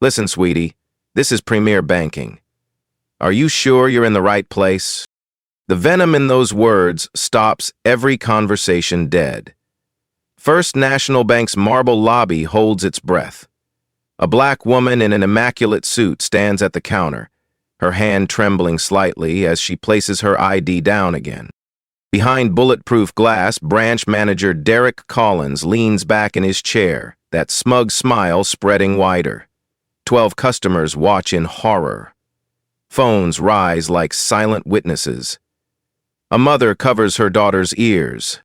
Listen, sweetie, this is Premier Banking. Are you sure you're in the right place? The venom in those words stops every conversation dead. First National Bank's marble lobby holds its breath. A black woman in an immaculate suit stands at the counter, her hand trembling slightly as she places her ID down again. Behind bulletproof glass, branch manager Derek Collins leans back in his chair, that smug smile spreading wider. 12 customers watch in horror. Phones rise like silent witnesses. A mother covers her daughter's ears.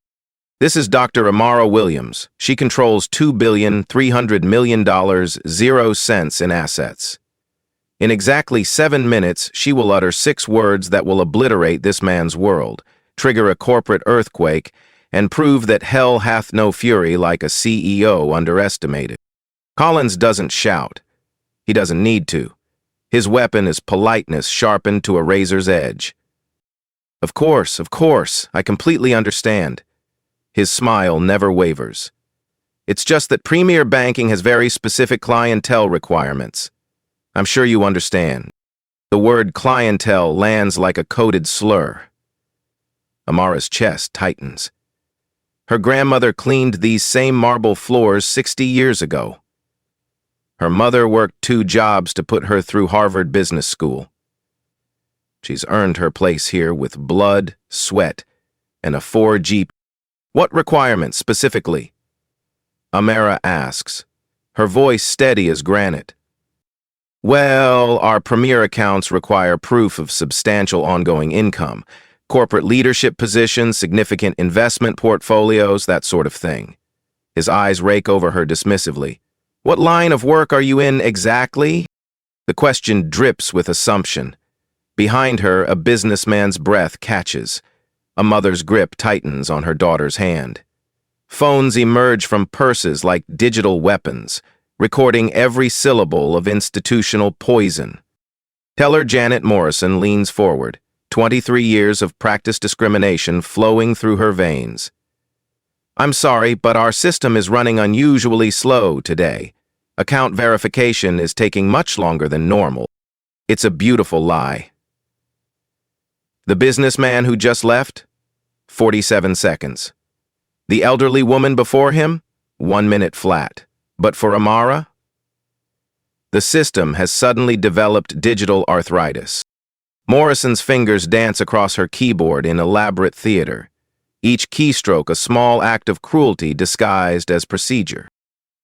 This is Dr. Amara Williams. She controls $2,300,000,000, 0 cents in assets. In exactly 7 minutes, she will utter 6 words that will obliterate this man's world, trigger a corporate earthquake, and prove that hell hath no fury like a CEO underestimated. Collins doesn't shout. He doesn't need to. His weapon is politeness sharpened to a razor's edge. Of course, I completely understand. His smile never wavers. It's just that Premier Banking has very specific clientele requirements. I'm sure you understand. The word clientele lands like a coded slur. Amara's chest tightens. Her grandmother cleaned these same marble floors 60 years ago. Her mother worked 2 jobs to put her through Harvard Business School. She's earned her place here with blood, sweat, and a 4G. What requirements specifically? Amara asks, her voice steady as granite. Well, our premier accounts require proof of substantial ongoing income, corporate leadership positions, significant investment portfolios, that sort of thing. His eyes rake over her dismissively. What line of work are you in exactly? The question drips with assumption. Behind her, a businessman's breath catches. A mother's grip tightens on her daughter's hand. Phones emerge from purses like digital weapons, recording every syllable of institutional poison. Teller Janet Morrison leans forward, 23 years of practiced discrimination flowing through her veins. I'm sorry, but our system is running unusually slow today. Account verification is taking much longer than normal. It's a beautiful lie. The businessman who just left? 47 seconds. The elderly woman before him? 1 minute flat. But for Amara? The system has suddenly developed digital arthritis. Morrison's fingers dance across her keyboard in elaborate theater, each keystroke a small act of cruelty disguised as procedure.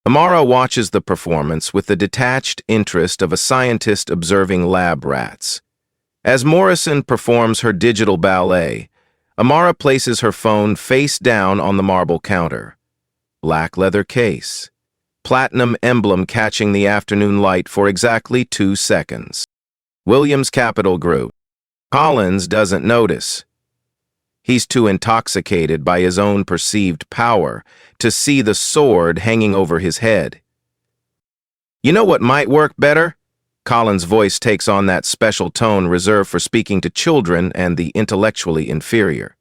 Amara watches the performance with the detached interest of a scientist observing lab rats. As Morrison performs her digital ballet, Amara places her phone face down on the marble counter. Black leather case. Platinum emblem catching the afternoon light for exactly 2 seconds. Williams Capital Group. Collins doesn't notice. He's too intoxicated by his own perceived power to see the sword hanging over his head. You know what might work better? Collins' voice takes on that special tone reserved for speaking to children and the intellectually inferior.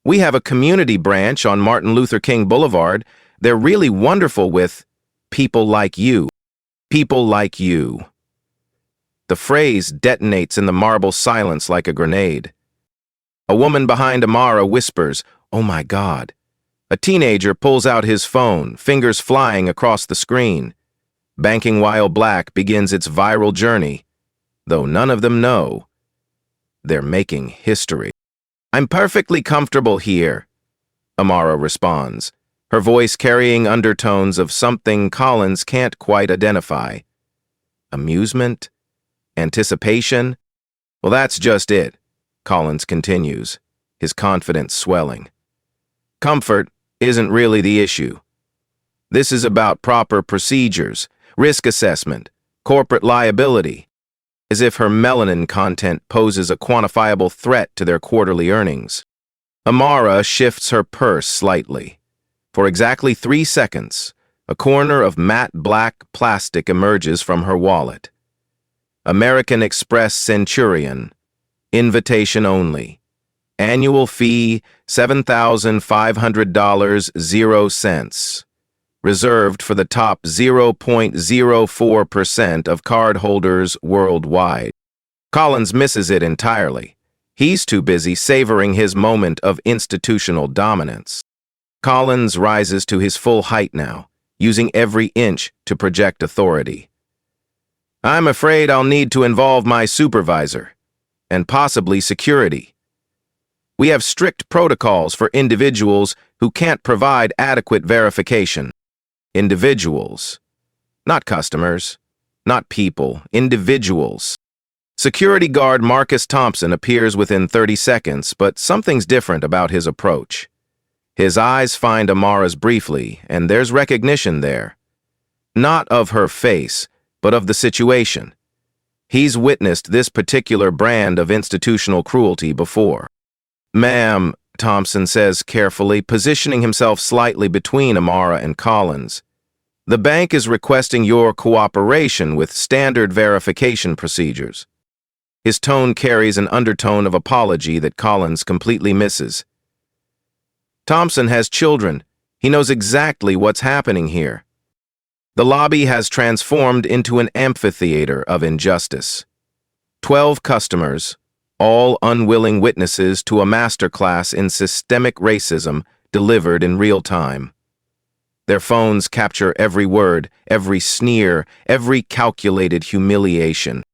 We have a community branch on Martin Luther King Boulevard. They're really wonderful with people like you. People like you. The phrase detonates in the marble silence like a grenade. A woman behind Amara whispers, "Oh my God." A teenager pulls out his phone, fingers flying across the screen. Banking While Black begins its viral journey, though none of them know. They're making history. I'm perfectly comfortable here, Amara responds, her voice carrying undertones of something Collins can't quite identify. Amusement? Anticipation? Well, that's just it, Collins continues, his confidence swelling. Comfort isn't really the issue. This is about proper procedures, risk assessment, corporate liability, as if her melanin content poses a quantifiable threat to their quarterly earnings. Amara shifts her purse slightly. For exactly 3 seconds, a corner of matte black plastic emerges from her wallet. American Express Centurion, invitation only. Annual fee $7,500, 0 cents. reserved for the top 0.04% of cardholders worldwide. Collins misses it entirely. He's too busy savoring his moment of institutional dominance. Collins rises to his full height now, using every inch to project authority. I'm afraid I'll need to involve my supervisor, and possibly security. We have strict protocols for individuals who can't provide adequate verification. Individuals, not customers, not people, individuals. Security guard Marcus Thompson appears within 30 seconds, but something's different about his approach. His eyes find Amara's briefly, and there's recognition there. Not of her face, but of the situation. He's witnessed this particular brand of institutional cruelty before. "Ma'am," Thompson says carefully, positioning himself slightly between Amara and Collins, "the bank is requesting your cooperation with standard verification procedures." His tone carries an undertone of apology that Collins completely misses. Thompson has children. He knows exactly what's happening here. The lobby has transformed into an amphitheater of injustice. 12 customers, all unwilling witnesses to a masterclass in systemic racism delivered in real time. Their phones capture every word, every sneer, every calculated humiliation.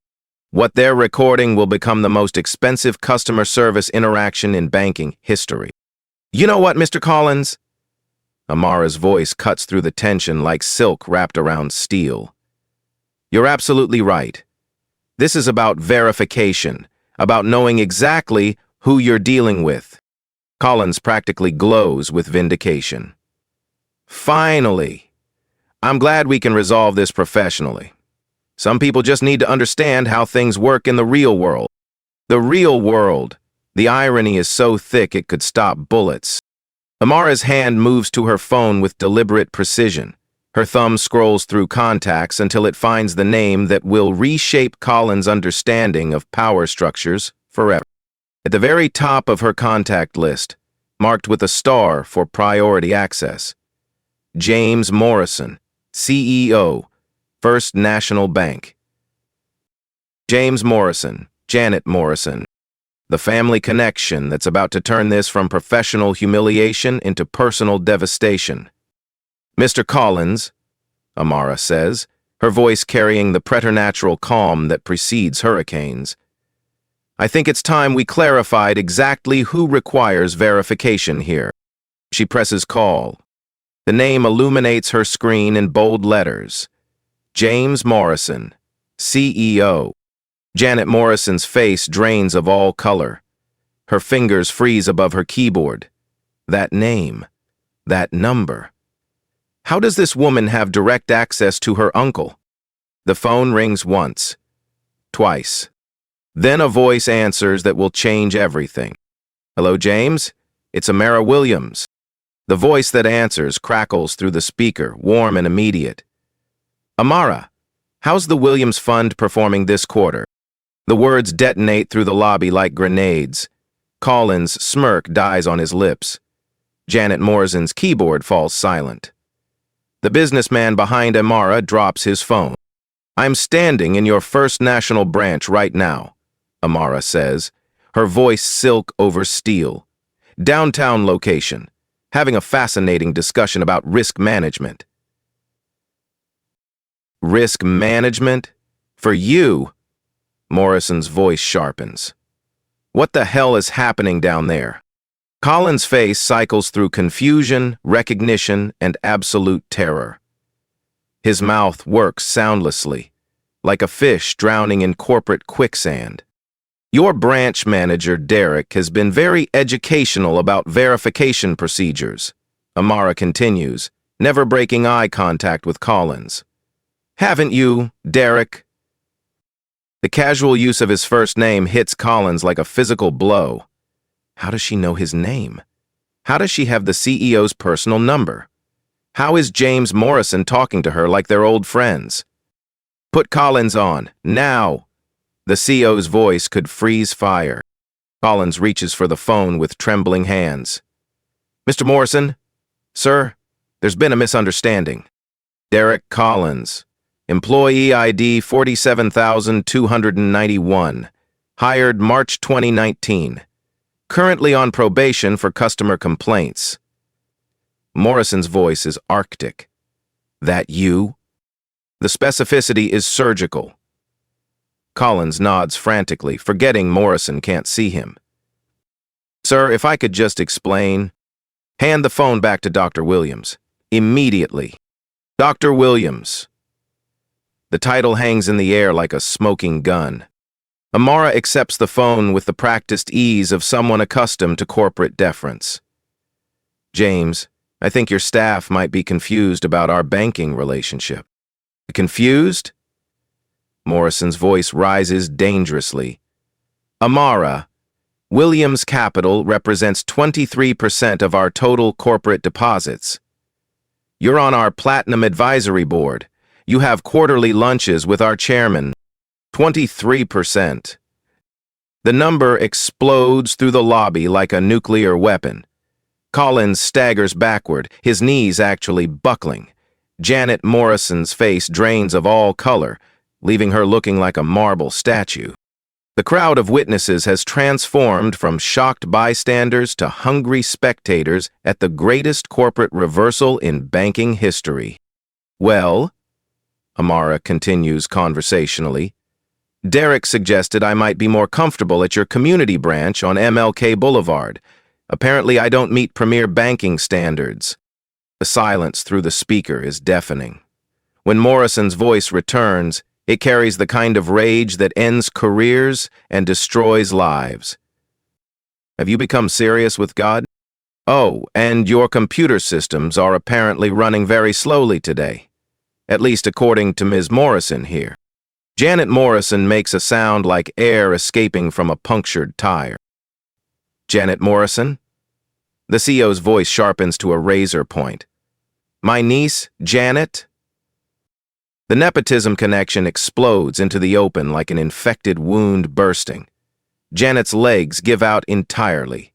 What they're recording will become the most expensive customer service interaction in banking history. "You know what, Mr. Collins?" Amara's voice cuts through the tension like silk wrapped around steel. "You're absolutely right. This is about verification, about knowing exactly who you're dealing with." Collins practically glows with vindication. "Finally! I'm glad we can resolve this professionally. Some people just need to understand how things work in the real world." The real world. The irony is so thick it could stop bullets. Amara's hand moves to her phone with deliberate precision. Her thumb scrolls through contacts until it finds the name that will reshape Collins' understanding of power structures forever. At the very top of her contact list, marked with a star for priority access, James Morrison, CEO, First National Bank. James Morrison, Janet Morrison. The family connection that's about to turn this from professional humiliation into personal devastation. "Mr. Collins," Amara says, her voice carrying the preternatural calm that precedes hurricanes, "I think it's time we clarified exactly who requires verification here." She presses call. The name illuminates her screen in bold letters. James Morrison, CEO. Janet Morrison's face drains of all color. Her fingers freeze above her keyboard. That name, that number. How does this woman have direct access to her uncle? The phone rings once, twice. Then a voice answers that will change everything. "Hello, James? It's Amara Williams." The voice that answers crackles through the speaker, warm and immediate. "Amara, how's the Williams Fund performing this quarter?" The words detonate through the lobby like grenades. Collins' smirk dies on his lips. Janet Morrison's keyboard falls silent. The businessman behind Amara drops his phone. "I'm standing in your First National branch right now," Amara says, her voice silk over steel. "Downtown location, having a fascinating discussion about risk management." "Risk management? For you?" Morrison's voice sharpens. "What the hell is happening down there?" Collins' face cycles through confusion, recognition, and absolute terror. His mouth works soundlessly, like a fish drowning in corporate quicksand. "Your branch manager, Derek, has been very educational about verification procedures," Amara continues, never breaking eye contact with Collins. "Haven't you, Derek?" The casual use of his first name hits Collins like a physical blow. How does she know his name? How does she have the CEO's personal number? How is James Morrison talking to her like they're old friends? "Put Collins on, now!" The CEO's voice could freeze fire. Collins reaches for the phone with trembling hands. "Mr. Morrison? Sir, There's been a misunderstanding. Derek Collins, employee ID 47,291, hired March 2019, currently on probation for customer complaints. Morrison's voice is arctic. That you? The specificity is surgical. Collins nods frantically, forgetting Morrison can't see him. Sir, if I could just explain. Hand the phone back to Dr. Williams. Immediately. Dr. Williams. The title hangs in the air like a smoking gun. Amara accepts the phone with the practiced ease of someone accustomed to corporate deference. James, I think your staff might be confused about our banking relationship. Confused? Morrison's voice rises dangerously. Amara, Williams Capital represents 23% of our total corporate deposits. You're on our Platinum Advisory Board. You have quarterly lunches with our chairman. 23%. The number explodes through the lobby like a nuclear weapon. Collins staggers backward, his knees actually buckling. Janet Morrison's face drains of all color, leaving her looking like a marble statue. The crowd of witnesses has transformed from shocked bystanders to hungry spectators at the greatest corporate reversal in banking history. Well, Amara continues conversationally, Derek suggested I might be more comfortable at your community branch on MLK Boulevard. Apparently I don't meet premier banking standards. The silence through the speaker is deafening. When Morrison's voice returns, it carries the kind of rage that ends careers and destroys lives. Have you become serious with God? Oh, and your computer systems are apparently running very slowly today. At least according to Ms. Morrison here. Janet Morrison makes a sound like air escaping from a punctured tire. Janet Morrison? The CEO's voice sharpens to a razor point. My niece, Janet? The nepotism connection explodes into the open like an infected wound bursting. Janet's legs give out entirely.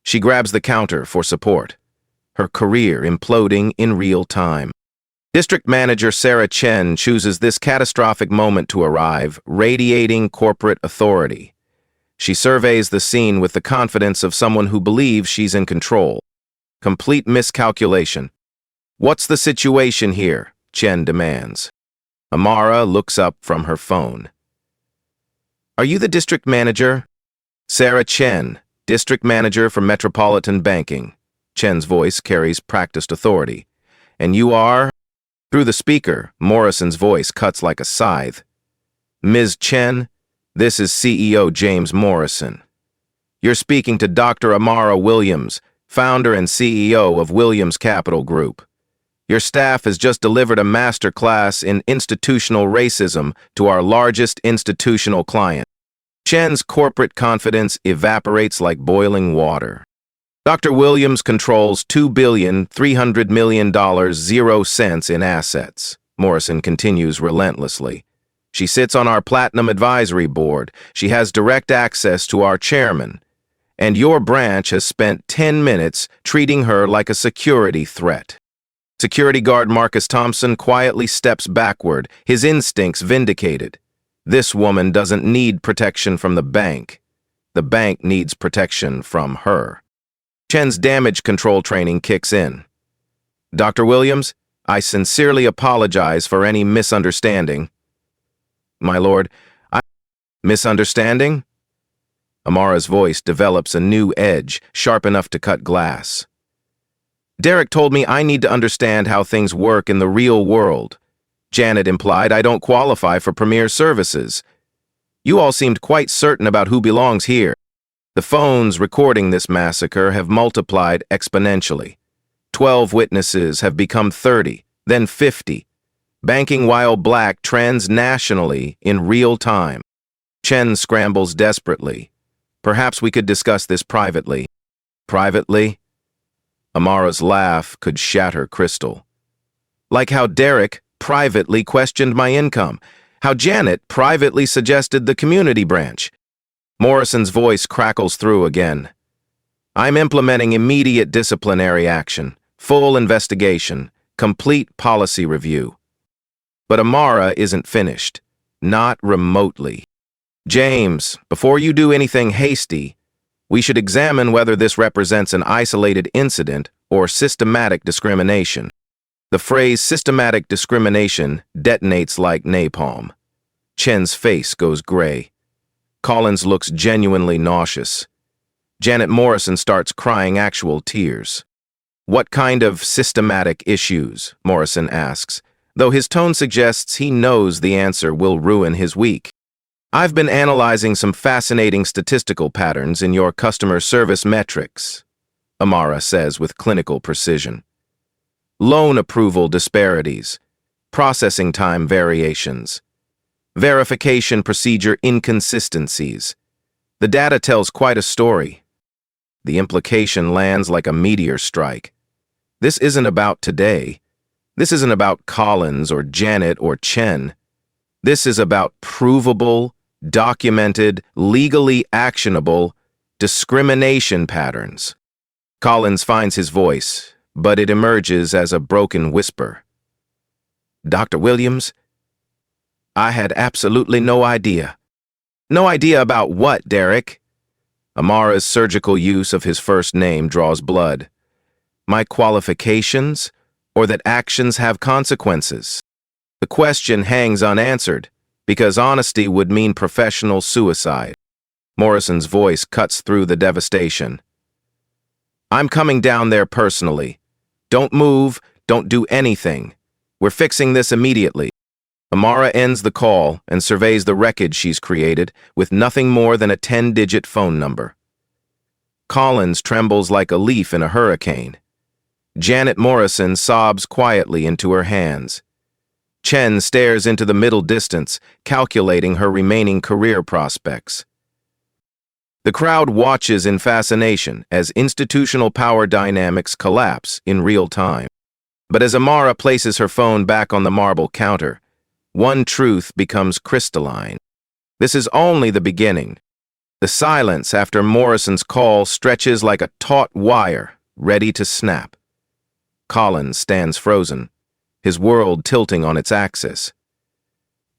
She grabs the counter for support, her career imploding in real time. District Manager Sarah Chen chooses this catastrophic moment to arrive, radiating corporate authority. She surveys the scene with the confidence of someone who believes she's in control. Complete miscalculation. What's the situation here? Chen demands. Amara looks up from her phone. Are you the district manager? Sarah Chen, district manager for Metropolitan Banking. Chen's voice carries practiced authority. And you are? Through the speaker, Morrison's voice cuts like a scythe. Ms. Chen, this is CEO James Morrison. You're speaking to Dr. Amara Williams, founder and CEO of Williams Capital Group. Your staff has just delivered a master class in institutional racism to our largest institutional client. Chen's corporate confidence evaporates like boiling water. Dr. Williams controls $2,300,000,000 in assets. Morrison continues relentlessly. She sits on our Platinum Advisory Board. She has direct access to our chairman. And your branch has spent 10 minutes treating her like a security threat. Security guard Marcus Thompson quietly steps backward, his instincts vindicated. This woman doesn't need protection from the bank. The bank needs protection from her. Chen's damage control training kicks in. Dr. Williams, I sincerely apologize for any misunderstanding. My lord, misunderstanding? Amara's voice develops a new edge, sharp enough to cut glass. Derek told me I need to understand how things work in the real world. Janet implied I don't qualify for premier services. You all seemed quite certain about who belongs here. The phones recording this massacre have multiplied exponentially. 12 witnesses have become 30, then 50. Banking while black trends nationally in real time. Chen scrambles desperately. Perhaps we could discuss this privately. Privately? Amara's laugh could shatter crystal. Like how Derek privately questioned my income, how Janet privately suggested the community branch. Morrison's voice crackles through again. I'm implementing immediate disciplinary action. Full investigation, complete policy review. But Amara isn't finished. Not remotely. James, before you do anything hasty, we should examine whether this represents an isolated incident or systematic discrimination. The phrase systematic discrimination detonates like napalm. Chen's face goes gray. Collins looks genuinely nauseous. Janet Morrison starts crying actual tears. What kind of systematic issues? Morrison asks, though his tone suggests he knows the answer will ruin his week. I've been analyzing some fascinating statistical patterns in your customer service metrics, Amara says with clinical precision. Loan approval disparities, processing time variations, verification procedure inconsistencies. The data tells quite a story. The implication lands like a meteor strike. This isn't about today. This isn't about Collins or Janet or Chen. This is about provable, documented, legally actionable discrimination patterns. Collins finds his voice, but it emerges as a broken whisper. Dr. Williams, I had absolutely no idea. No idea about what, Derek? Amara's surgical use of his first name draws blood. My qualifications, or that actions have consequences? The question hangs unanswered, because honesty would mean professional suicide. Morrison's voice cuts through the devastation. I'm coming down there personally. Don't move, don't do anything. We're fixing this immediately. Amara ends the call and surveys the wreckage she's created with nothing more than a 10-digit phone number. Collins trembles like a leaf in a hurricane. Janet Morrison sobs quietly into her hands. Chen stares into the middle distance, calculating her remaining career prospects. The crowd watches in fascination as institutional power dynamics collapse in real time. But as Amara places her phone back on the marble counter, one truth becomes crystalline. This is only the beginning. The silence after Morrison's call stretches like a taut wire, ready to snap. Collins stands frozen, his world tilting on its axis.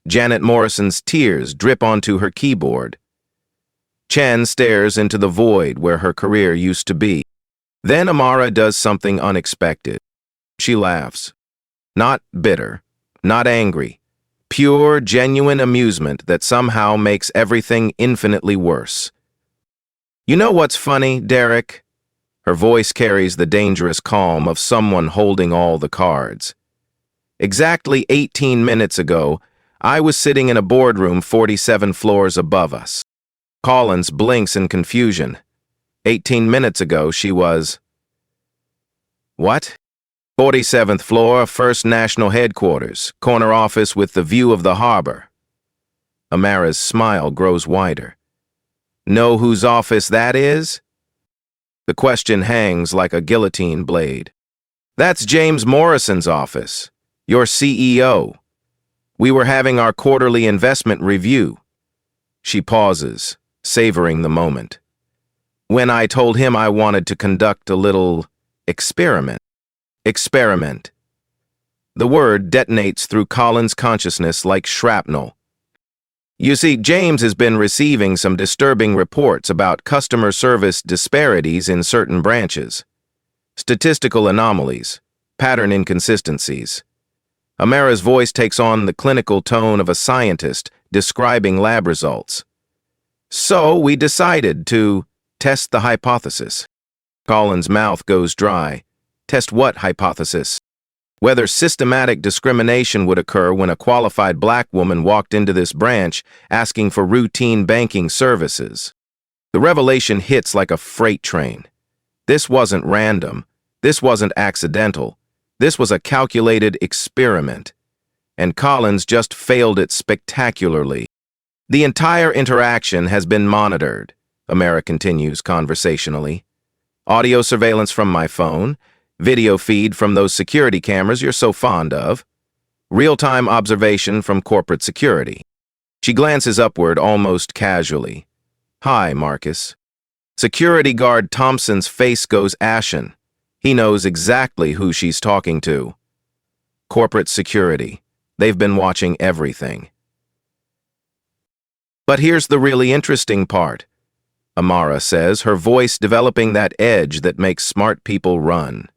Janet Morrison's tears drip onto her keyboard. Chen stares into the void where her career used to be. Then Amara does something unexpected. She laughs. Not bitter, not angry. Pure, genuine amusement that somehow makes everything infinitely worse. You know what's funny, Derek? Her voice carries the dangerous calm of someone holding all the cards. Exactly 18 minutes ago, I was sitting in a boardroom 47 floors above us. Collins blinks in confusion. 18 minutes ago, she was... What? 47th floor, First National Headquarters, corner office with the view of the harbor. Amara's smile grows wider. Know whose office that is? The question hangs like a guillotine blade. That's James Morrison's office, your CEO. We were having our quarterly investment review. She pauses, savoring the moment. When I told him I wanted to conduct a little experiment. Experiment. The word detonates through Collins' consciousness like shrapnel. You see, James has been receiving some disturbing reports about customer service disparities in certain branches. Statistical anomalies, pattern inconsistencies. Amara's voice takes on the clinical tone of a scientist describing lab results. So we decided to test the hypothesis. Collins' mouth goes dry. Test what hypothesis? Whether systematic discrimination would occur when a qualified black woman walked into this branch asking for routine banking services. The revelation hits like a freight train. This wasn't random. This wasn't accidental. This was a calculated experiment. And Collins just failed it spectacularly. The entire interaction has been monitored, Amara continues conversationally. Audio surveillance from my phone, video feed from those security cameras you're so fond of, real-time observation from corporate security. She glances upward almost casually. Hi, Marcus. Security guard Thompson's face goes ashen. He knows exactly who she's talking to. Corporate security. They've been watching everything. But here's the really interesting part, Amara says, her voice developing that edge that makes smart people run.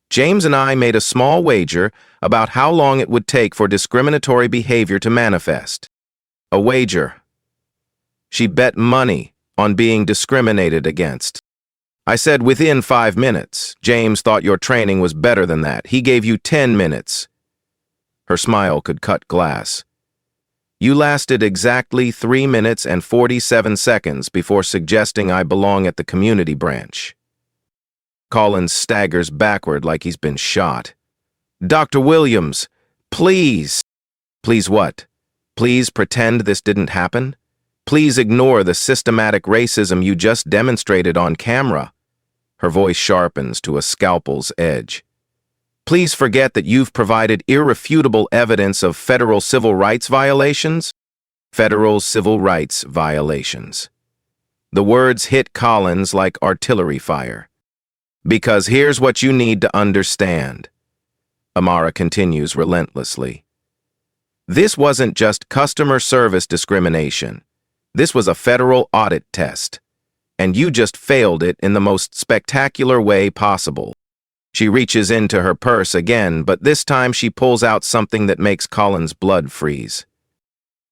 James and I made a small wager about how long it would take for discriminatory behavior to manifest. A wager. She bet money on being discriminated against. I said within 5 minutes. James thought your training was better than that. He gave you 10 minutes. Her smile could cut glass. You lasted exactly 3 minutes and 47 seconds before suggesting I belong at the community branch. Collins staggers backward like he's been shot. Dr. Williams, please. Please what? Please pretend this didn't happen? Please ignore the systematic racism you just demonstrated on camera. Her voice sharpens to a scalpel's edge. Please forget that you've provided irrefutable evidence of federal civil rights violations. Federal civil rights violations. The words hit Collins like artillery fire. Because here's what you need to understand. Amara continues relentlessly. This wasn't just customer service discrimination. This was a federal audit test. And you just failed it in the most spectacular way possible. She reaches into her purse again, but this time she pulls out something that makes Collins' blood freeze.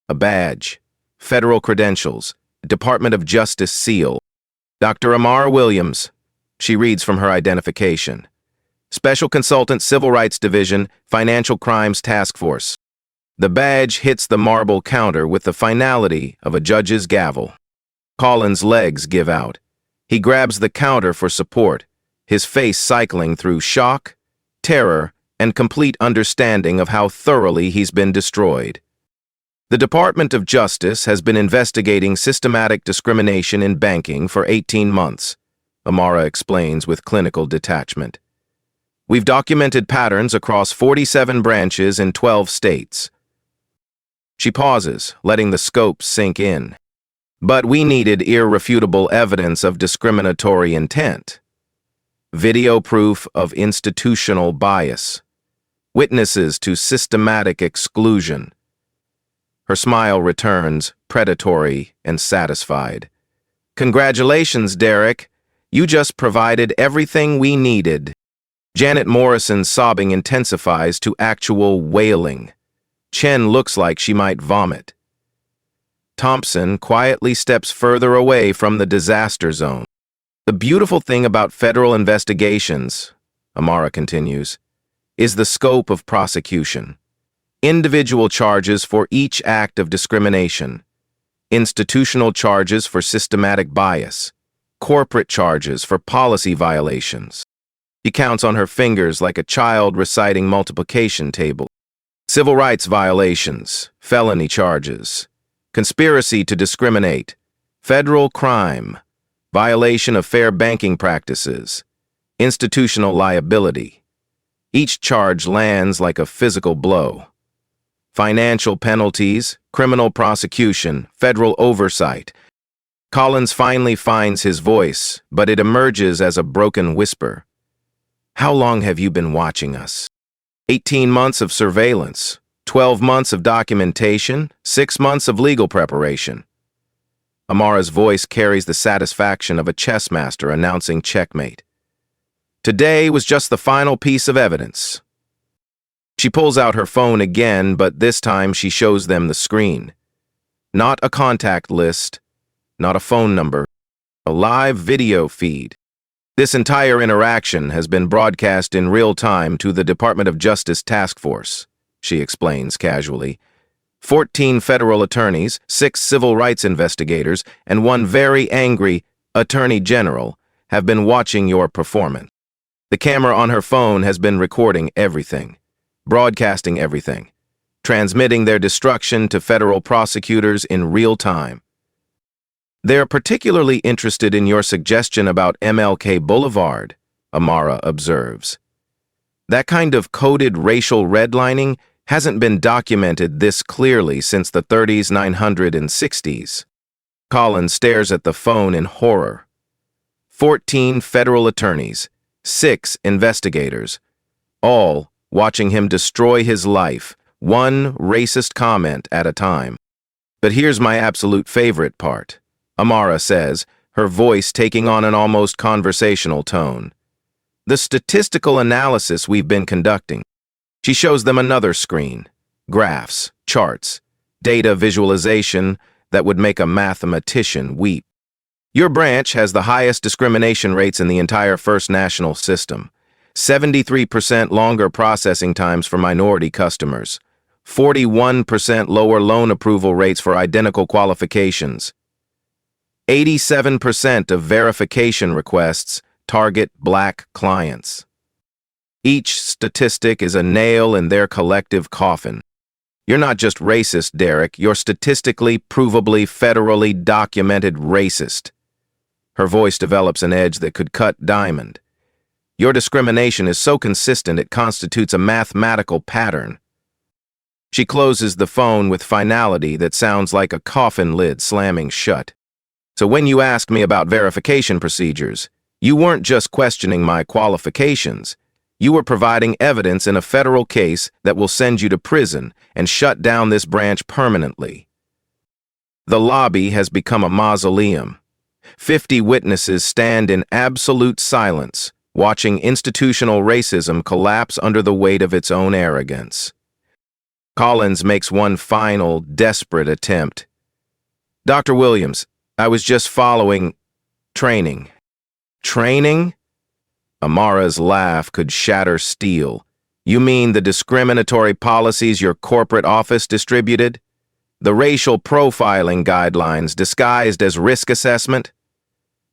A badge, federal credentials, Department of Justice seal. Dr. Amara Williams. She reads from her identification. Special Consultant, Civil Rights Division, Financial Crimes Task Force. The badge hits the marble counter with the finality of a judge's gavel. Collins' legs give out. He grabs the counter for support, his face cycling through shock, terror, and complete understanding of how thoroughly he's been destroyed. The Department of Justice has been investigating systematic discrimination in banking for 18 months, Amara explains with clinical detachment. We've documented patterns across 47 branches in 12 states. She pauses, letting the scope sink in. But we needed irrefutable evidence of discriminatory intent. Video proof of institutional bias. Witnesses to systematic exclusion. Her smile returns, predatory and satisfied. Congratulations, Derek. You just provided everything we needed. Janet Morrison's sobbing intensifies to actual wailing. Chen looks like she might vomit. Thompson quietly steps further away from the disaster zone. The beautiful thing about federal investigations, Amara continues, is the scope of prosecution. Individual charges for each act of discrimination. Institutional charges for systematic bias. Corporate charges for policy violations. She counts on her fingers like a child reciting multiplication table. Civil rights violations, felony charges. Conspiracy to discriminate, federal crime, violation of fair banking practices, institutional liability. Each charge lands like a physical blow. Financial penalties, criminal prosecution, federal oversight. Collins finally finds his voice, but it emerges as a broken whisper. How long have you been watching us? 18 months of surveillance. 12 months of documentation, 6 months of legal preparation. Amara's voice carries the satisfaction of a chess master announcing checkmate. Today was just the final piece of evidence. She pulls out her phone again, but this time she shows them the screen. Not a contact list, not a phone number, a live video feed. This entire interaction has been broadcast in real time to the Department of Justice Task Force. She explains casually. 14 federal attorneys, 6 civil rights investigators, and 1 very angry attorney general have been watching your performance. The camera on her phone has been recording everything, broadcasting everything, transmitting their destruction to federal prosecutors in real time. They're particularly interested in your suggestion about MLK Boulevard, Amara observes. That kind of coded racial redlining hasn't been documented this clearly since the 30s, 900s, and 60s. Collins stares at the phone in horror. 14 federal attorneys, 6 investigators, all watching him destroy his life, one racist comment at a time. But here's my absolute favorite part, Amara says, her voice taking on an almost conversational tone. The statistical analysis we've been conducting. She shows them another screen, graphs, charts, data visualization that would make a mathematician weep. Your branch has the highest discrimination rates in the entire First National system. 73% longer processing times for minority customers. 41% lower loan approval rates for identical qualifications. 87% of verification requests target Black clients. Each statistic is a nail in their collective coffin. You're not just racist, Derek. You're statistically, provably, federally documented racist. Her voice develops an edge that could cut diamond. Your discrimination is so consistent it constitutes a mathematical pattern. She closes the phone with finality that sounds like a coffin lid slamming shut. So when you asked me about verification procedures, you weren't just questioning my qualifications. You were providing evidence in a federal case that will send you to prison and shut down this branch permanently. The lobby has become a mausoleum. 50 witnesses stand in absolute silence, watching institutional racism collapse under the weight of its own arrogance. Collins makes one final, desperate attempt. Dr. Williams, I was just following training. Training? Amara's laugh could shatter steel. You mean the discriminatory policies your corporate office distributed? The racial profiling guidelines disguised as risk assessment?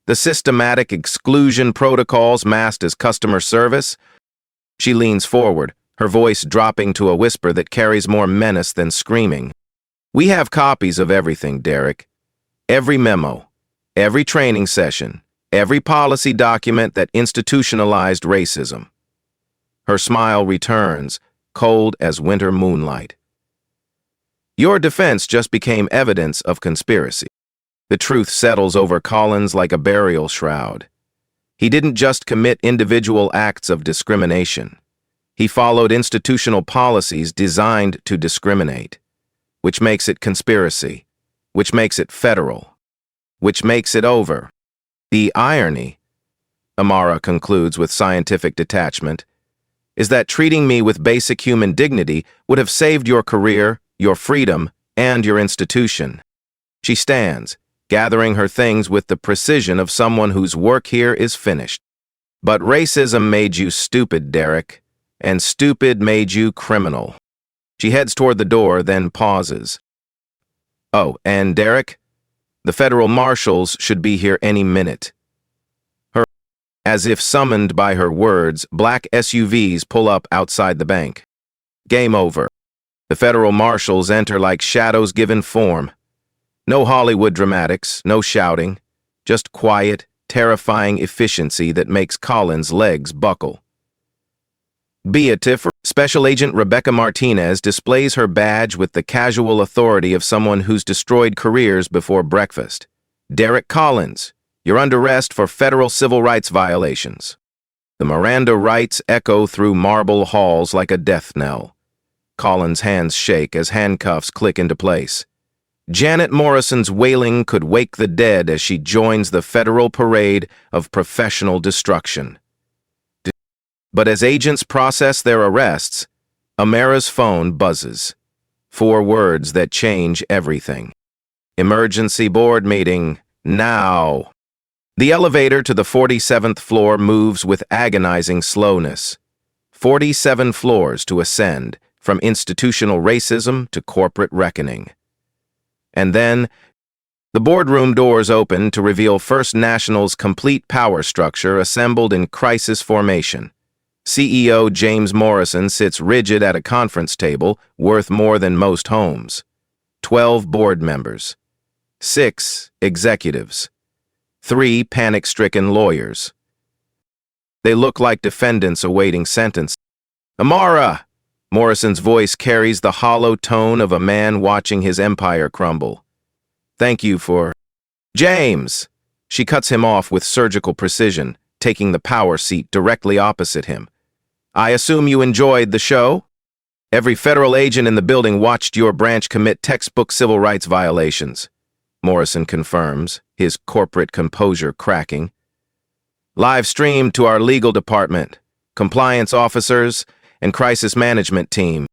The systematic exclusion protocols masked as customer service? She leans forward, her voice dropping to a whisper that carries more menace than screaming. We have copies of everything, Derek. Every memo, every training session, every policy document that institutionalized racism. Her smile returns, cold as winter moonlight. Your defense just became evidence of conspiracy. The truth settles over Collins like a burial shroud. He didn't just commit individual acts of discrimination. He followed institutional policies designed to discriminate, which makes it conspiracy, which makes it federal, which makes it over. The irony, Amara concludes with scientific detachment, is that treating me with basic human dignity would have saved your career, your freedom, and your institution. She stands, gathering her things with the precision of someone whose work here is finished. But racism made you stupid, Derek, and stupid made you criminal. She heads toward the door, then pauses. Oh, and Derek? The federal marshals should be here any minute. As if summoned by her words, black SUVs pull up outside the bank. Game over. The federal marshals enter like shadows given form. No Hollywood dramatics, no shouting, just quiet, terrifying efficiency that makes Collins' legs buckle. Beatif, Special Agent Rebecca Martinez displays her badge with the casual authority of someone who's destroyed careers before breakfast. Derek Collins, you're under arrest for federal civil rights violations. The Miranda rights echo through marble halls like a death knell. Collins' hands shake as handcuffs click into place. Janet Morrison's wailing could wake the dead as she joins the federal parade of professional destruction. But as agents process their arrests, Amara's phone buzzes. 4 words that change everything. Emergency board meeting, now. The elevator to the 47th floor moves with agonizing slowness. 47 floors to ascend, from institutional racism to corporate reckoning. And then, the boardroom doors open to reveal First National's complete power structure assembled in crisis formation. CEO James Morrison sits rigid at a conference table worth more than most homes. 12 board members. 6 executives. 3 panic-stricken lawyers. They look like defendants awaiting sentence. Amara! Morrison's voice carries the hollow tone of a man watching his empire crumble. Thank you for... James! She cuts him off with surgical precision. taking the power seat directly opposite him. "I assume you enjoyed the show? Every federal agent in the building watched your branch commit textbook civil rights violations," Morrison confirms, his corporate composure cracking. "Live streamed to our legal department, compliance officers, and crisis management team."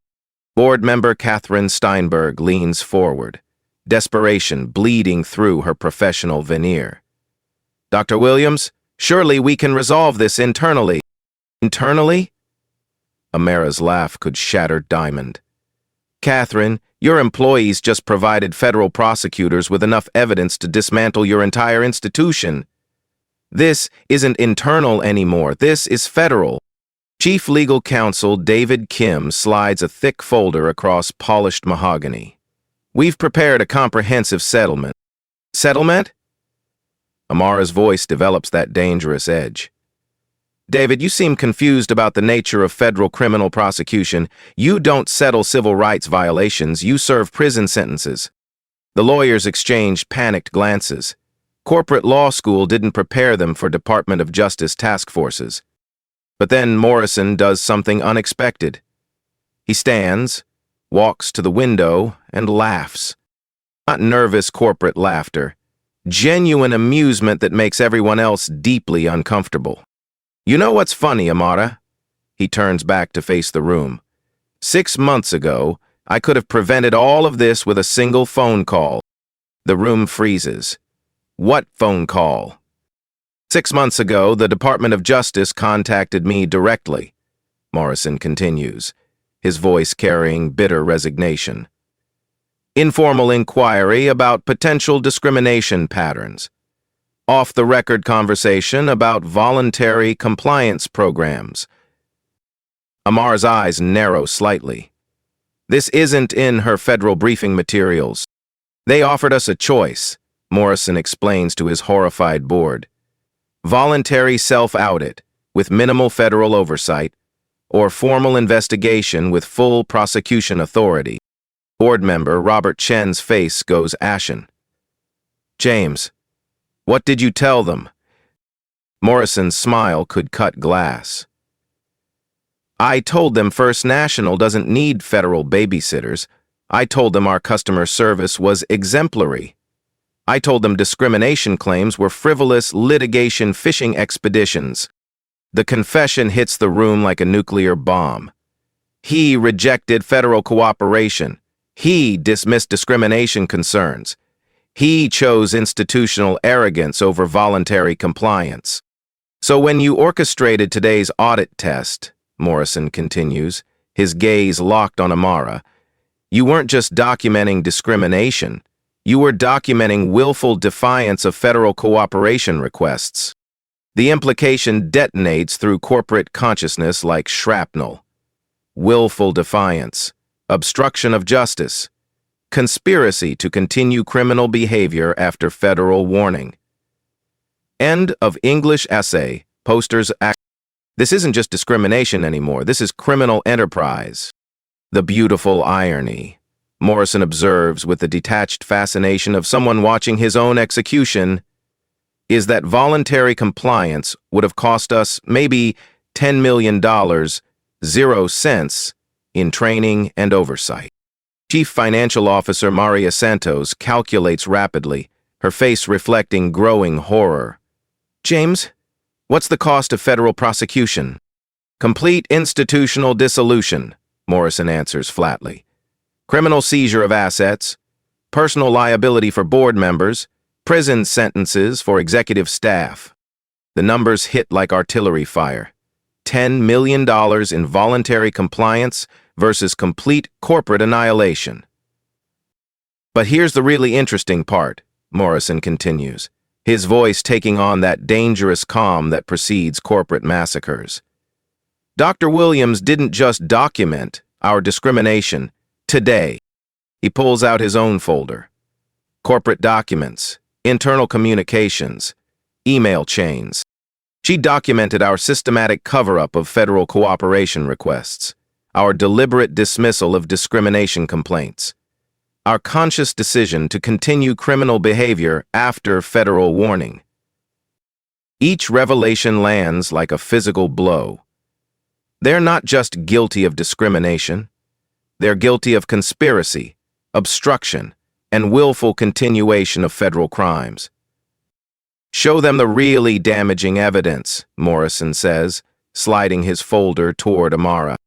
Board member Catherine Steinberg leans forward, desperation bleeding through her professional veneer. "Dr. Williams, surely we can resolve this internally." "Internally?" Amara's laugh could shatter diamond. "Catherine, your employees just provided federal prosecutors with enough evidence to dismantle your entire institution. This isn't internal anymore. This is federal." Chief Legal Counsel David Kim slides a thick folder across polished mahogany. "We've prepared a comprehensive settlement." "Settlement?" Amara's voice develops that dangerous edge. "David, you seem confused about the nature of federal criminal prosecution. You don't settle civil rights violations, you serve prison sentences." The lawyers exchanged panicked glances. Corporate law school didn't prepare them for Department of Justice task forces. But then Morrison does something unexpected. He stands, walks to the window, and laughs. Not nervous corporate laughter. Genuine amusement that makes everyone else deeply uncomfortable. "You know what's funny, Amara?" He turns back to face the room. 6 months ago, I could have prevented all of this with a single phone call." The room freezes. "What phone call?" 6 months ago, the Department of Justice contacted me directly," Morrison continues, his voice carrying bitter resignation. "Informal inquiry about potential discrimination patterns. Off-the-record conversation about voluntary compliance programs." Amar's eyes narrow slightly. "This isn't in her federal briefing materials. They offered us a choice," Morrison explains to his horrified board. "Voluntary self-audit with minimal federal oversight, or formal investigation with full prosecution authority." Board member Robert Chen's face goes ashen. "James, what did you tell them?" Morrison's smile could cut glass. "I told them First National doesn't need federal babysitters. I told them our customer service was exemplary. I told them discrimination claims were frivolous litigation fishing expeditions." The confession hits the room like a nuclear bomb. He rejected federal cooperation. He dismissed discrimination concerns. He chose institutional arrogance over voluntary compliance. "So when you orchestrated today's audit test," Morrison continues, his gaze locked on Amara, "you weren't just documenting discrimination. You were documenting willful defiance of federal cooperation requests. The implication detonates through corporate consciousness like shrapnel. Willful defiance, obstruction of justice, conspiracy to continue criminal behavior after federal warning." End of English essay, posters act. "This isn't just discrimination anymore, this is criminal enterprise." The beautiful irony, Morrison observes with the detached fascination of someone watching his own execution, is that voluntary compliance would have cost us maybe $10 million, 0 cents, in training and oversight. Chief Financial Officer Maria Santos calculates rapidly, her face reflecting growing horror. "James, what's the cost of federal prosecution?" "Complete institutional dissolution," Morrison answers flatly. "Criminal seizure of assets, personal liability for board members, prison sentences for executive staff." The numbers hit like artillery fire. $10 million in voluntary compliance versus complete corporate annihilation. "But here's the really interesting part," Morrison continues, his voice taking on that dangerous calm that precedes corporate massacres. "Dr. Williams didn't just document our discrimination today." He pulls out his own folder. Corporate documents, internal communications, email chains. She documented our systematic cover-up of federal cooperation requests, our deliberate dismissal of discrimination complaints, our conscious decision to continue criminal behavior after federal warning. Each revelation lands like a physical blow. They're not just guilty of discrimination. They're guilty of conspiracy, obstruction, and willful continuation of federal crimes. Show them the really damaging evidence, Morrison says, sliding his folder toward Amara.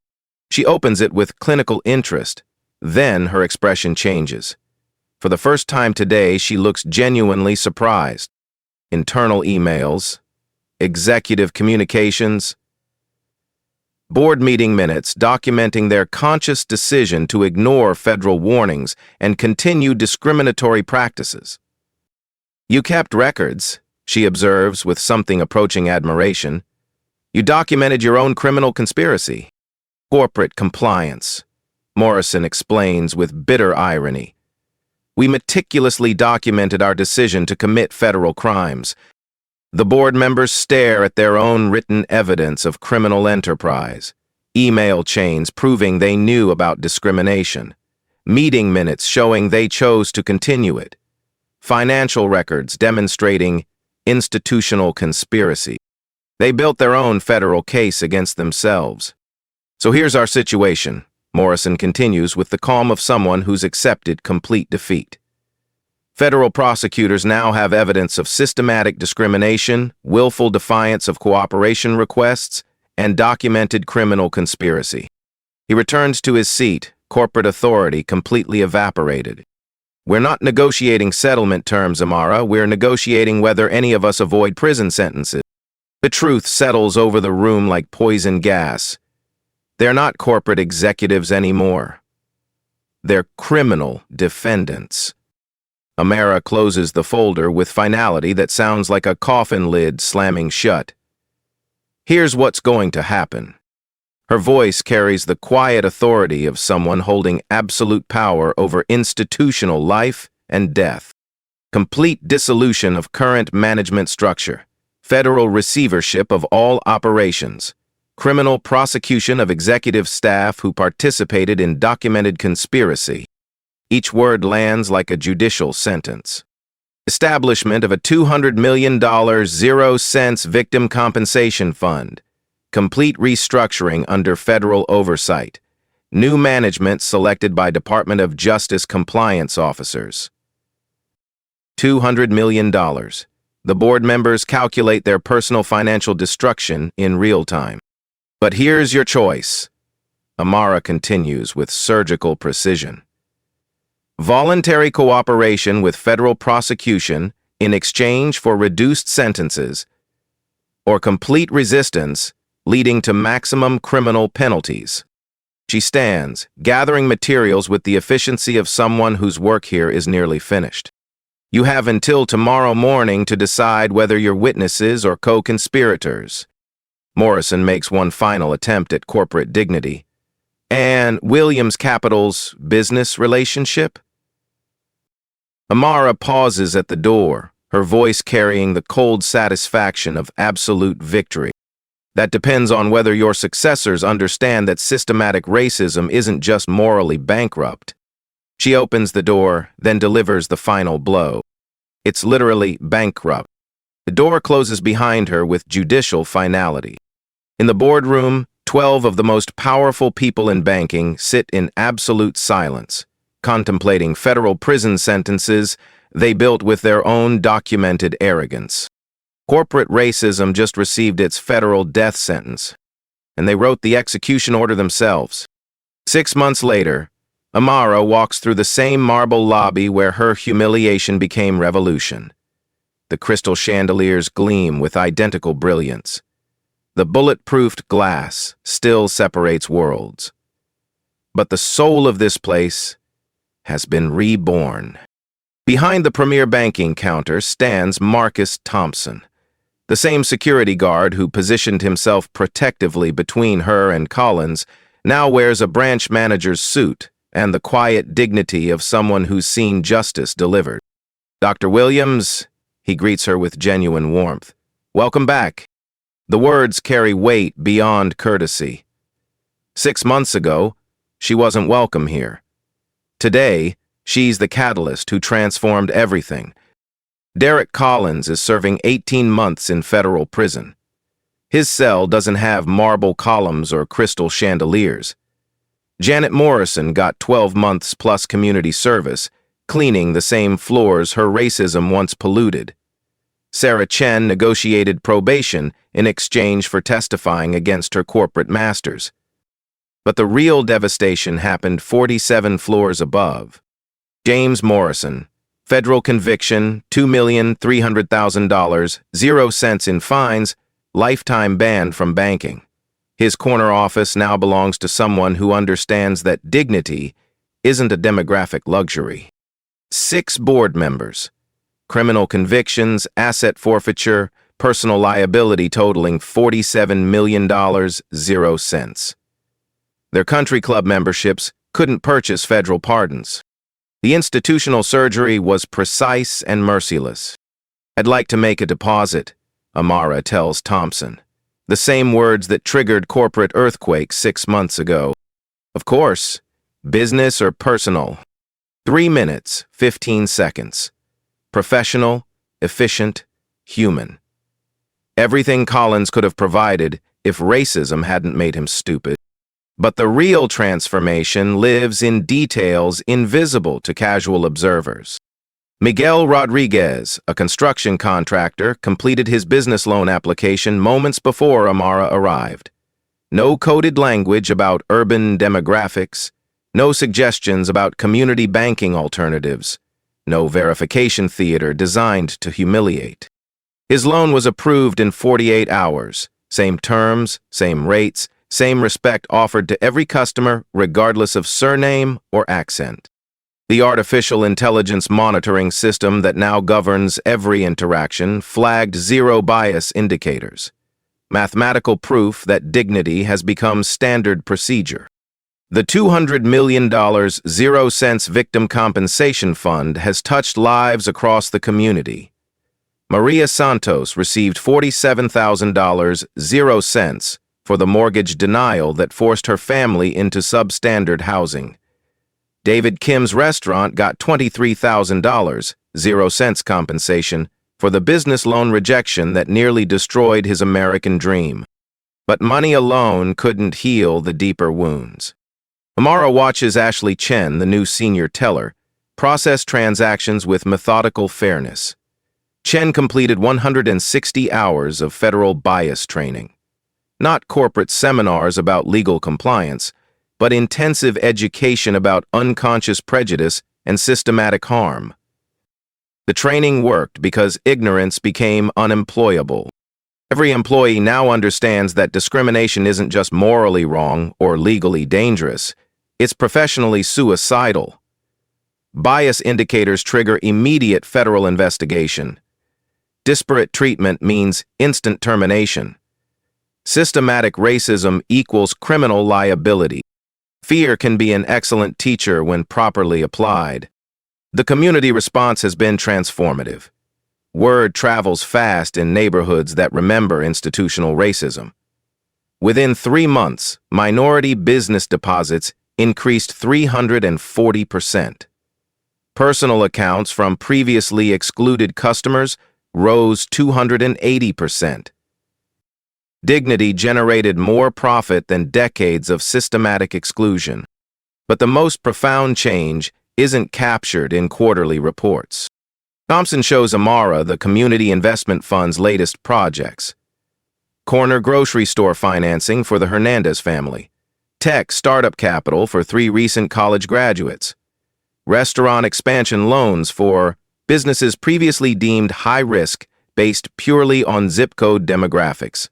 She opens it with clinical interest. Then her expression changes. For the first time today, she looks genuinely surprised. Internal emails, executive communications, board meeting minutes documenting their conscious decision to ignore federal warnings and continue discriminatory practices. You kept records, she observes with something approaching admiration. You documented your own criminal conspiracy. Corporate compliance, Morrison explains with bitter irony. We meticulously documented our decision to commit federal crimes. The board members stare at their own written evidence of criminal enterprise, email chains proving they knew about discrimination, meeting minutes showing they chose to continue it, financial records demonstrating institutional conspiracy. They built their own federal case against themselves. So here's our situation, Morrison continues with the calm of someone who's accepted complete defeat. Federal prosecutors now have evidence of systematic discrimination, willful defiance of cooperation requests, and documented criminal conspiracy. He returns to his seat, corporate authority completely evaporated. We're not negotiating settlement terms, Amara. We're negotiating whether any of us avoid prison sentences. The truth settles over the room like poison gas. They're not corporate executives anymore. They're criminal defendants. Amara closes the folder with finality that sounds like a coffin lid slamming shut. Here's what's going to happen. Her voice carries the quiet authority of someone holding absolute power over institutional life and death. Complete dissolution of current management structure, federal receivership of all operations, criminal prosecution of executive staff who participated in documented conspiracy. Each word lands like a judicial sentence. Establishment of a $200 million 0-cents victim compensation fund. Complete restructuring under federal oversight. New management selected by Department of Justice compliance officers. $200 million. The board members calculate their personal financial destruction in real time. But here's your choice. Amara continues with surgical precision. Voluntary cooperation with federal prosecution in exchange for reduced sentences, or complete resistance leading to maximum criminal penalties. She stands, gathering materials with the efficiency of someone whose work here is nearly finished. You have until tomorrow morning to decide whether you're witnesses or co-conspirators. Morrison makes one final attempt at corporate dignity. And Williams Capital's business relationship? Amara pauses at the door, her voice carrying the cold satisfaction of absolute victory. That depends on whether your successors understand that systematic racism isn't just morally bankrupt. She opens the door, then delivers the final blow. It's literally bankrupt. The door closes behind her with judicial finality. In the boardroom, 12 of the most powerful people in banking sit in absolute silence, contemplating federal prison sentences they built with their own documented arrogance. Corporate racism just received its federal death sentence, and they wrote the execution order themselves. 6 months later, Amara walks through the same marble lobby where her humiliation became revolution. The crystal chandeliers gleam with identical brilliance. The bulletproofed glass still separates worlds. But the soul of this place has been reborn. Behind the premier banking counter stands Marcus Thompson, the same security guard who positioned himself protectively between her and Collins now wears a branch manager's suit and the quiet dignity of someone who's seen justice delivered. Dr. Williams, he greets her with genuine warmth. Welcome back. The words carry weight beyond courtesy. 6 months ago, she wasn't welcome here. Today, she's the catalyst who transformed everything. Derek Collins is serving 18 months in federal prison. His cell doesn't have marble columns or crystal chandeliers. Janet Morrison got 12 months plus community service, cleaning the same floors her racism once polluted. Sarah Chen negotiated probation in exchange for testifying against her corporate masters. But the real devastation happened 47 floors above. James Morrison, federal conviction, $2,300,000, 0 cents in fines, lifetime ban from banking. His corner office now belongs to someone who understands that dignity isn't a demographic luxury. 6 board members. Criminal convictions, asset forfeiture, personal liability totaling $47 million, 0 cents. Their country club memberships couldn't purchase federal pardons. The institutional surgery was precise and merciless. "I'd like to make a deposit," Amara tells Thompson. The same words that triggered corporate earthquakes 6 months ago. Of course, business or personal. 3 minutes, 15 seconds. Professional, efficient, human. Everything Collins could have provided if racism hadn't made him stupid. But the real transformation lives in details invisible to casual observers. Miguel Rodriguez, a construction contractor, completed his business loan application moments before Amara arrived. No coded language about urban demographics, no suggestions about community banking alternatives, no verification theater designed to humiliate. His loan was approved in 48 hours, same terms, same rates, same respect offered to every customer regardless of surname or accent. The artificial intelligence monitoring system that now governs every interaction flagged zero bias indicators. Mathematical proof that dignity has become standard procedure. The $200 million 0 cents Victim Compensation Fund has touched lives across the community. Maria Santos received $47,000, 0 cents, for the mortgage denial that forced her family into substandard housing. David Kim's restaurant got $23,000, 0 cents compensation, for the business loan rejection that nearly destroyed his American dream. But money alone couldn't heal the deeper wounds. Amara watches Ashley Chen, the new senior teller, process transactions with methodical fairness. Chen completed 160 hours of federal bias training. Not corporate seminars about legal compliance, but intensive education about unconscious prejudice and systematic harm. The training worked because ignorance became unemployable. Every employee now understands that discrimination isn't just morally wrong or legally dangerous. It's professionally suicidal. Bias indicators trigger immediate federal investigation. Disparate treatment means instant termination. Systematic racism equals criminal liability. Fear can be an excellent teacher when properly applied. The community response has been transformative. Word travels fast in neighborhoods that remember institutional racism. Within 3 months, minority business deposits increased 340%. Personal accounts from previously excluded customers rose 280%. Dignity generated more profit than decades of systematic exclusion. But the most profound change isn't captured in quarterly reports. Thompson shows Amara the Community Investment Fund's latest projects. Corner grocery store financing for the Hernandez family. Tech startup capital for 3 recent college graduates. Restaurant expansion loans for businesses previously deemed high risk based purely on zip code demographics.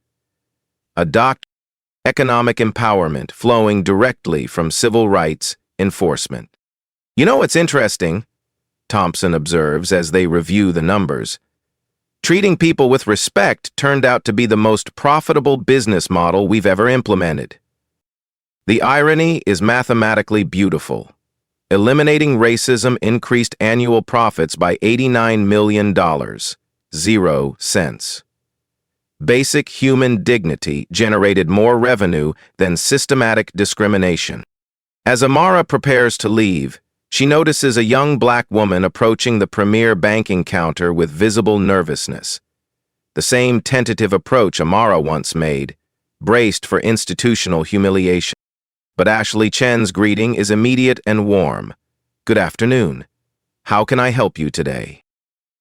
Economic empowerment flowing directly from civil rights enforcement. "You know what's interesting?" Thompson observes as they review the numbers. "Treating people with respect turned out to be the most profitable business model we've ever implemented." The irony is mathematically beautiful. Eliminating racism increased annual profits by $89 million, 0 cents. Basic human dignity generated more revenue than systematic discrimination. As Amara prepares to leave, She notices a young black woman approaching the premier banking counter with visible nervousness. The same tentative approach Amara once made, braced for institutional humiliation. But Ashley Chen's greeting is immediate and warm. "Good afternoon. How can I help you today?"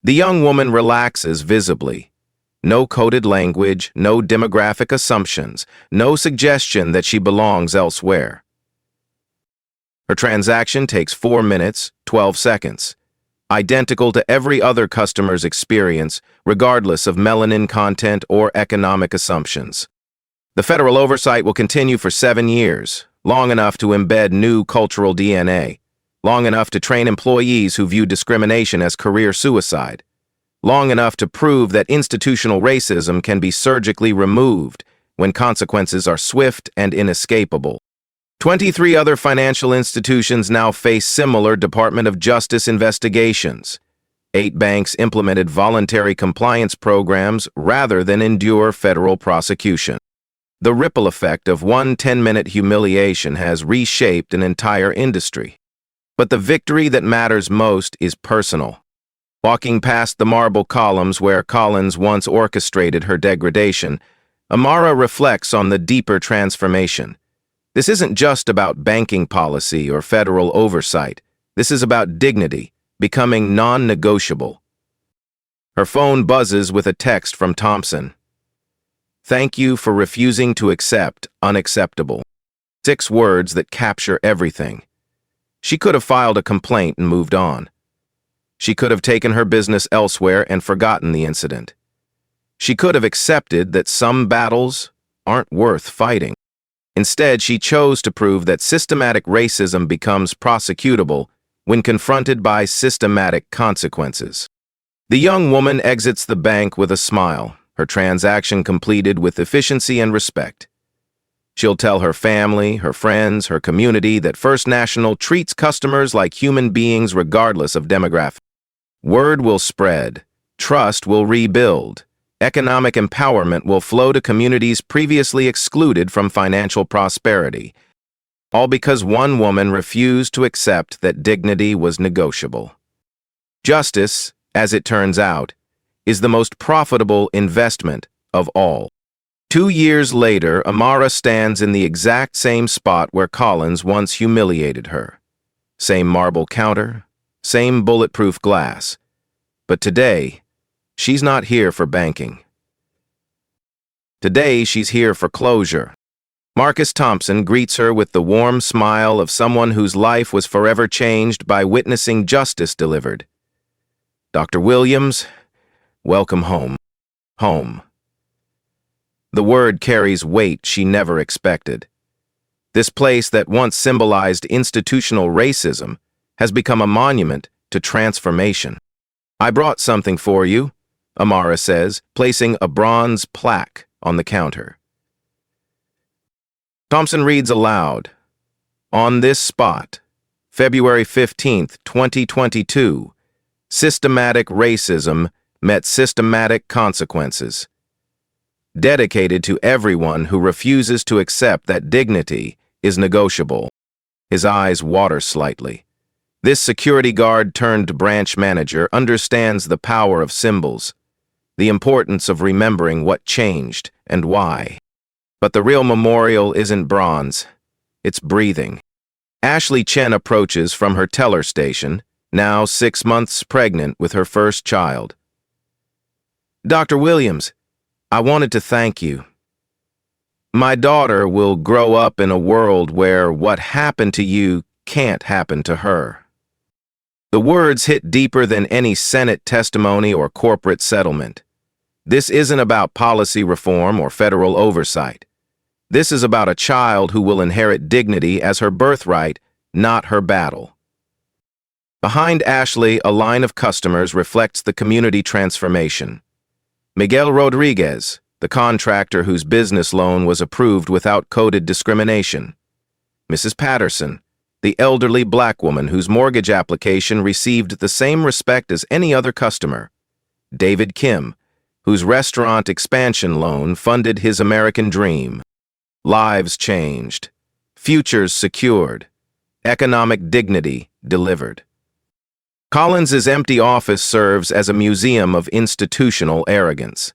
The young woman relaxes visibly. No coded language, no demographic assumptions, no suggestion that she belongs elsewhere. Her transaction takes 4 minutes, 12 seconds, identical to every other customer's experience, regardless of melanin content or economic assumptions. The federal oversight will continue for 7 years, long enough to embed new cultural DNA, long enough to train employees who view discrimination as career suicide, long enough to prove that institutional racism can be surgically removed when consequences are swift and inescapable. 23 other financial institutions now face similar Department of Justice investigations. 8 banks implemented voluntary compliance programs rather than endure federal prosecution. The ripple effect of one 10-minute humiliation has reshaped an entire industry. But the victory that matters most is personal. Walking past the marble columns where Collins once orchestrated her degradation, Amara reflects on the deeper transformation. This isn't just about banking policy or federal oversight. This is about dignity, becoming non-negotiable. Her phone buzzes with a text from Thompson. "Thank you for refusing to accept unacceptable." 6 words that capture everything. She could have filed a complaint and moved on. She could have taken her business elsewhere and forgotten the incident. She could have accepted that some battles aren't worth fighting. Instead, she chose to prove that systematic racism becomes prosecutable when confronted by systematic consequences. The young woman exits the bank with a smile, her transaction completed with efficiency and respect. She'll tell her family, her friends, her community that First National treats customers like human beings regardless of demographic. Word will spread, trust will rebuild, economic empowerment will flow to communities previously excluded from financial prosperity, all because one woman refused to accept that dignity was negotiable. Justice, as it turns out, is the most profitable investment of all. 2 years later, Amara stands in the exact same spot where Collins once humiliated her. Same marble counter, same bulletproof glass. But today, she's not here for banking. Today, she's here for closure. Marcus Thompson greets her with the warm smile of someone whose life was forever changed by witnessing justice delivered. "Dr. Williams, welcome home." Home. The word carries weight she never expected. This place that once symbolized institutional racism has become a monument to transformation. "I brought something for you," Amara says, placing a bronze plaque on the counter. Thompson reads aloud, "On this spot, February 15th, 2022, systematic racism met systematic consequences. Dedicated to everyone who refuses to accept that dignity is negotiable." His eyes water slightly. This security guard turned branch manager understands the power of symbols, the importance of remembering what changed and why. But the real memorial isn't bronze, it's breathing. Ashley Chen approaches from her teller station, now 6 months pregnant with her first child. "Dr. Williams, I wanted to thank you. My daughter will grow up in a world where what happened to you can't happen to her." The words hit deeper than any Senate testimony or corporate settlement. This isn't about policy reform or federal oversight. This is about a child who will inherit dignity as her birthright, not her battle. Behind Ashley, a line of customers reflects the community transformation. Miguel Rodriguez, the contractor whose business loan was approved without coded discrimination. Mrs. Patterson, the elderly black woman whose mortgage application received the same respect as any other customer. David Kim, whose restaurant expansion loan funded his American dream. Lives changed, futures secured, economic dignity delivered. Collins's empty office serves as a museum of institutional arrogance.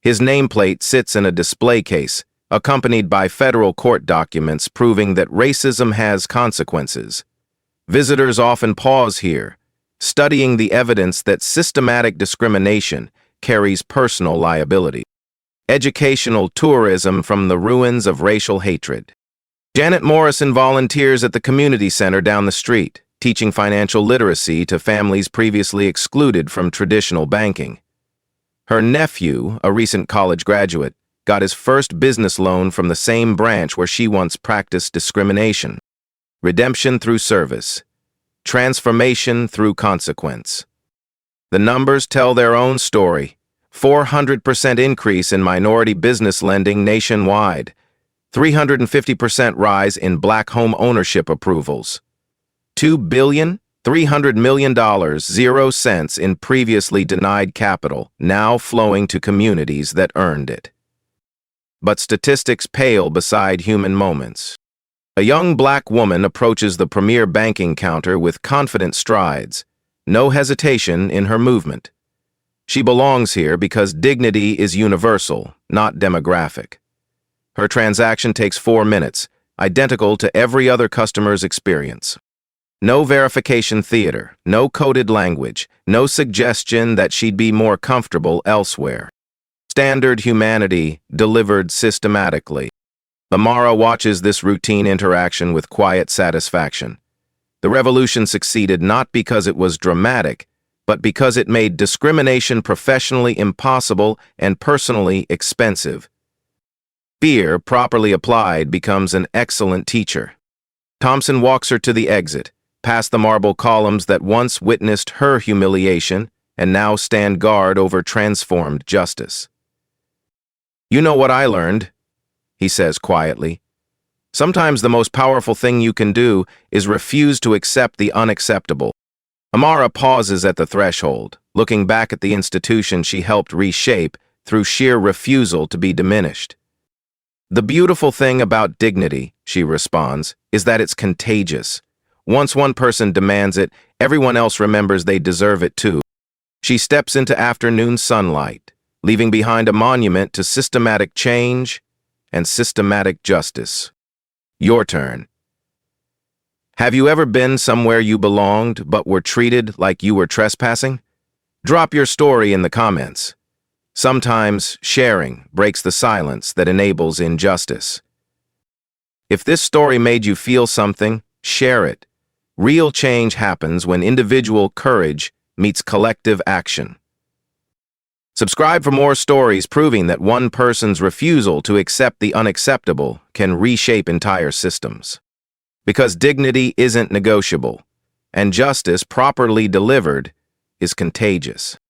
His nameplate sits in a display case, accompanied by federal court documents proving that racism has consequences. Visitors often pause here, studying the evidence that systematic discrimination carries personal liability. Educational tourism from the ruins of racial hatred. Janet Morrison volunteers at the community center down the street, teaching financial literacy to families previously excluded from traditional banking. Her nephew, a recent college graduate, got his first business loan from the same branch where she once practiced discrimination. Redemption through service. Transformation through consequence. The numbers tell their own story. 400% increase in minority business lending nationwide. 350% rise in black home ownership approvals. $2.3 billion, 0 cents in previously denied capital, now flowing to communities that earned it. But statistics pale beside human moments. A young black woman approaches the premier banking counter with confident strides, no hesitation in her movement. She belongs here because dignity is universal, not demographic. Her transaction takes 4 minutes, identical to every other customer's experience. No verification theater, no coded language, no suggestion that she'd be more comfortable elsewhere. Standard humanity delivered systematically. Amara watches this routine interaction with quiet satisfaction. The revolution succeeded not because it was dramatic, but because it made discrimination professionally impossible and personally expensive. Fear, properly applied, becomes an excellent teacher. Thompson walks her to the exit, past the marble columns that once witnessed her humiliation and now stand guard over transformed justice. "You know what I learned," he says quietly. "Sometimes the most powerful thing you can do is refuse to accept the unacceptable." Amara pauses at the threshold, looking back at the institution she helped reshape through sheer refusal to be diminished. "The beautiful thing about dignity," she responds, "is that it's contagious. Once one person demands it, everyone else remembers they deserve it too." She steps into afternoon sunlight, leaving behind a monument to systematic change and systematic justice. Your turn. Have you ever been somewhere you belonged but were treated like you were trespassing? Drop your story in the comments. Sometimes sharing breaks the silence that enables injustice. If this story made you feel something, share it. Real change happens when individual courage meets collective action. Subscribe for more stories proving that one person's refusal to accept the unacceptable can reshape entire systems. Because dignity isn't negotiable, and justice properly delivered is contagious.